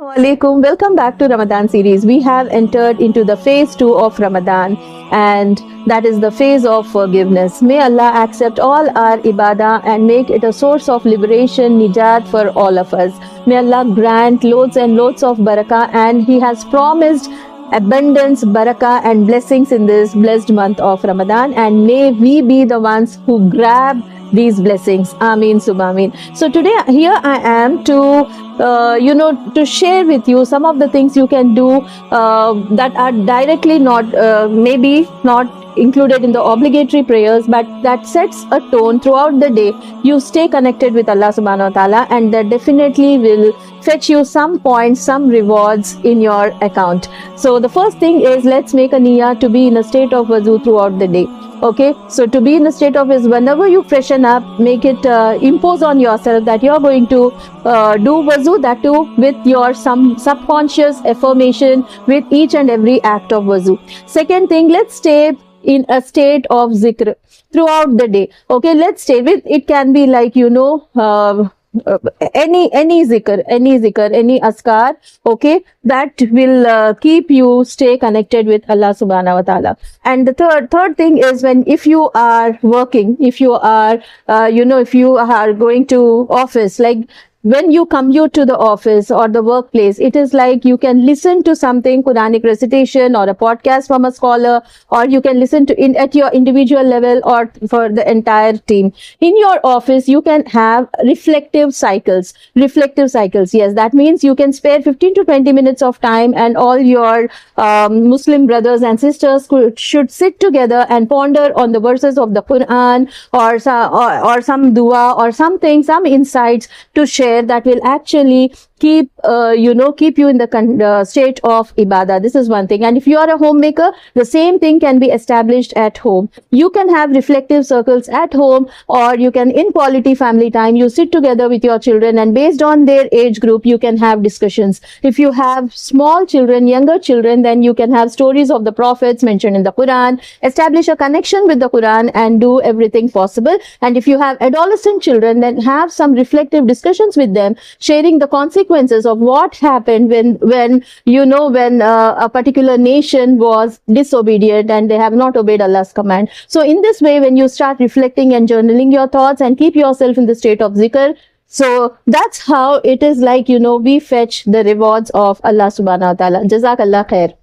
Alaikum. Welcome back to Ramadan series. We have entered into the phase 2 of Ramadan, and that is the phase of forgiveness. May Allah accept all our ibadah and make it a source of liberation, nijat for all of us. May Allah grant loads and loads of barakah, and He has promised abundance, barakah and blessings in this blessed month of Ramadan, and may we be the ones who grab these blessings. Ameen Subhameen. So today here I am to share with you some of the things you can do that are directly maybe not included in the obligatory prayers, but that sets a tone throughout the day. You stay connected with Allah subhanahu wa ta'ala, and that definitely will fetch you some points, some rewards in your account. So the first thing is, let's make a niyyah to be in a state of wuzu throughout the day. Okay, so to be in a state of wuzu, whenever you freshen up, make it impose on yourself that you're going to do wuzu, that too with your some subconscious affirmation with each and every act of wuzu. Second thing, let's stay in a state of zikr throughout the day. Okay, let's stay with it. Can be like any zikr, any askar, okay, that will keep you stay connected with Allah subhanahu wa ta'ala. And the third thing is, if you are working, if you are if you are going to office, like when you commute to the office or the workplace, it is like you can listen to something, Quranic recitation or a podcast from a scholar, or you can listen to at your individual level or for the entire team. In your office, you can have reflective cycles. Yes, that means you can spare 15 to 20 minutes of time, and all your Muslim brothers and sisters should sit together and ponder on the verses of the Quran, or some dua or something, some insights to share that will actually keep you in the state of ibadah. This is one thing. And if you are a homemaker, the same thing can be established at home. You can have reflective circles at home, or you can, in quality family time, you sit together with your children, and based on their age group, you can have discussions. If you have small children, younger children, then you can have stories of the prophets mentioned in the Quran, establish a connection with the Quran, and do everything possible. And if you have adolescent children, then have some reflective discussions with them, sharing the consequences of what happened when a particular nation was disobedient and they have not obeyed Allah's command. So in this way, when you start reflecting and journaling your thoughts and keep yourself in the state of zikr, so that's how it is like, we fetch the rewards of Allah subhanahu wa ta'ala. Jazakallah khair.